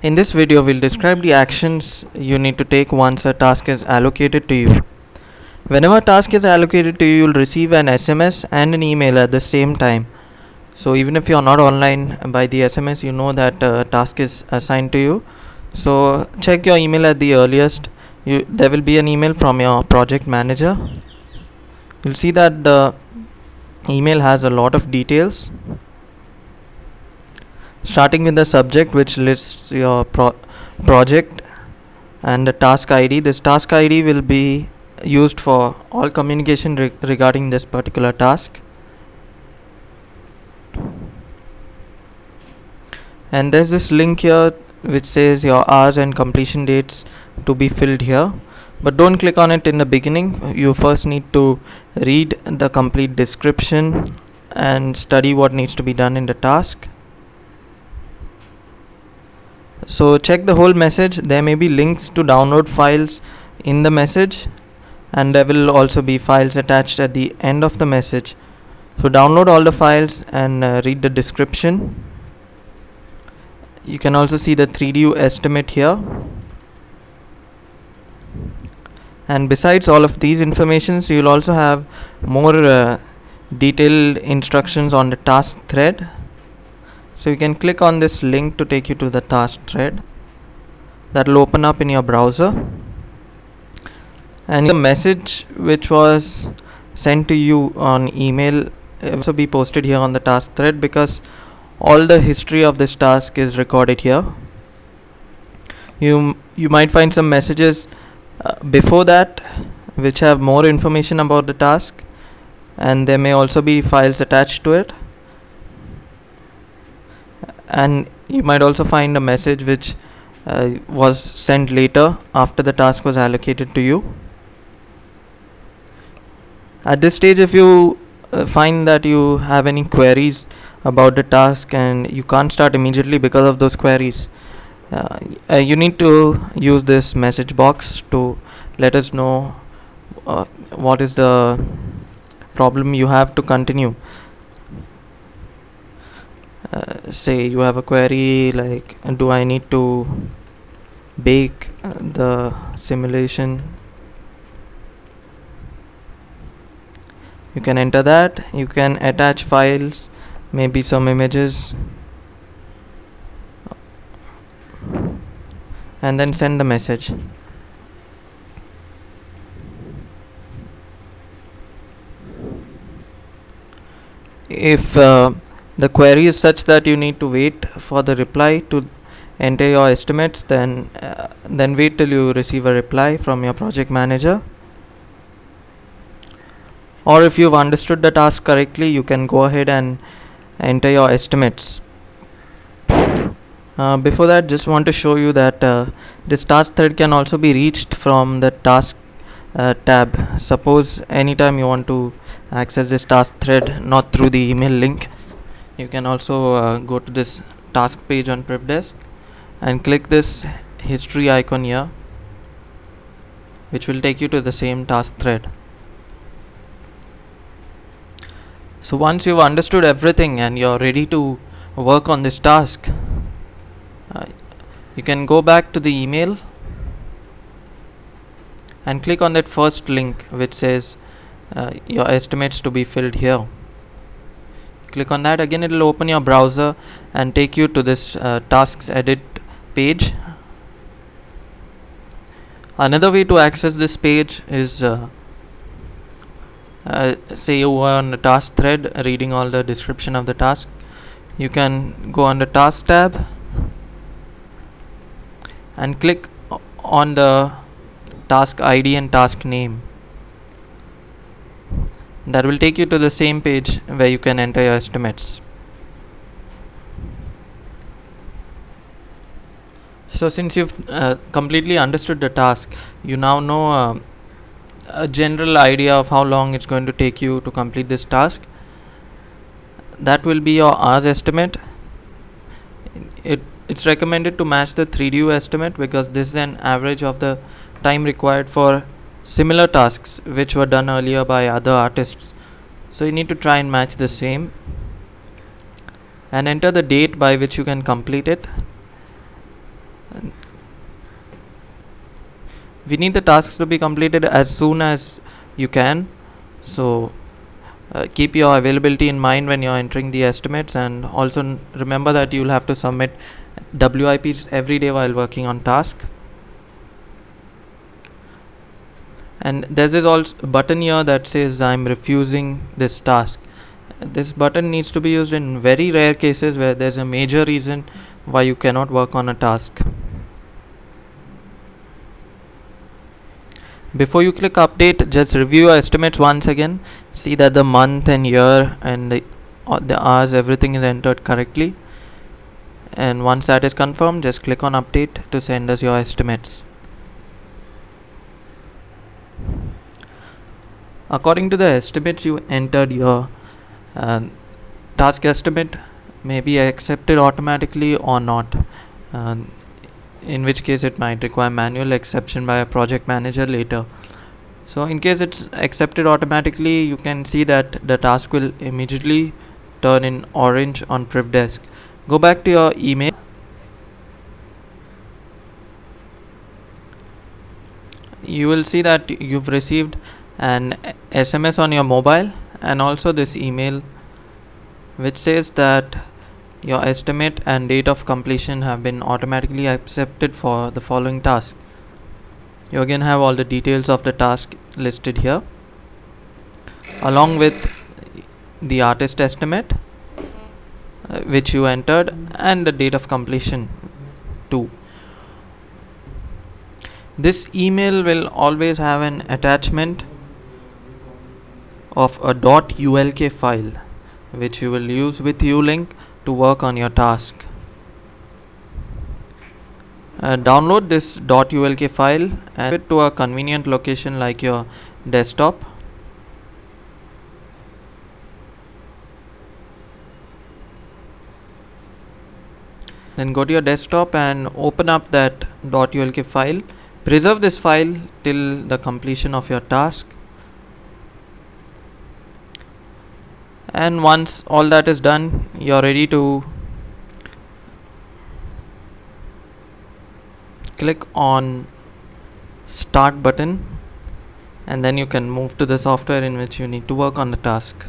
In this video, we'll describe the actions you need to take once a task is allocated to you. Whenever a task is allocated to you, you'll receive an SMS and an email at the same time. So even if you're not online by the SMS, you know that a task is assigned to you. So check your email at the earliest. There will be an email from your project manager. You'll see that the email has a lot of details, starting with the subject, which lists your project, and the task ID. This task ID will be used for all communication regarding this particular task. And there's this link here which says your hours and completion dates to be filled here, but don't click on it in the beginning. You first need to read the complete description and study what needs to be done in the task. So check the whole message. There may be links to download files in the message, and there will also be files attached at the end of the message. So download all the files and read the description. You can also see the 3D estimate here. And besides all of these informations, you will also have more detailed instructions on the task thread. So you can click on this link to take you to the task thread. That will open up in your browser, and the message which was sent to you on email will also be posted here on the task thread, because all the history of this task is recorded here. You might find some messages before that which have more information about the task, and there may also be files attached to it. And you might also find a message which was sent later after the task was allocated to you. At this stage, if you find that you have any queries about the task and you can't start immediately because of those queries, you need to use this message box to let us know what is the problem you have to continue. Say you have a query like, do I need to bake the simulation? You can enter that. You can attach files, maybe some images, and then send the message. If the query is such that you need to wait for the reply to enter your estimates, then wait till you receive a reply from your project manager. Or if you've understood the task correctly, you can go ahead and enter your estimates. Before that, just want to show you that this task thread can also be reached from the task tab. Suppose anytime you want to access this task thread not through the email link, you can also go to this task page on PrepDesk and click this history icon here, which will take you to the same task thread. So once you've understood everything and you're ready to work on this task, you can go back to the email and click on that first link which says your estimates to be filled here. Click on that. Again, it will open your browser and take you to this tasks edit page. Another way to access this page is say you are on the task thread reading all the description of the task. You can go on the task tab and click on the task ID and task name. That will take you to the same page where you can enter your estimates. So since you've completely understood the task, you now know a general idea of how long it's going to take you to complete this task. That will be your hours estimate. It's recommended to match the 3D estimate, because this is an average of the time required for similar tasks which were done earlier by other artists. So you need to try and match the same, and enter the date by which you can complete it. We need the tasks to be completed as soon as you can. So keep your availability in mind when you're entering the estimates, and also remember that you'll have to submit WIPs every day while working on task. And there's this also button here that says I'm refusing this task. This button needs to be used in very rare cases where there's a major reason why you cannot work on a task. Before you click update, just review your estimates once again. See that the month and year and the hours, everything is entered correctly. And once that is confirmed, just click on update to send us your estimates. According to the estimates you entered, your task estimate may be accepted automatically or not, in which case it might require manual exception by a project manager later. So in case it's accepted automatically, you can see that the task will immediately turn in orange on PrivDesk. Go back to your email. You will see that you've received an SMS on your mobile and also this email which says that your estimate and date of completion have been automatically accepted for the following task. You again have all the details of the task listed here along with the artist estimate which you entered and the date of completion too. This email will always have an attachment of a .ulk file which you will use with ulink to work on your task. Download this .ulk file and put it to a convenient location like your desktop. Then go to your desktop and open up that .ulk file. Preserve this file till the completion of your task. And once all that is done, you're ready to click on start button, and then you can move to the software in which you need to work on the task.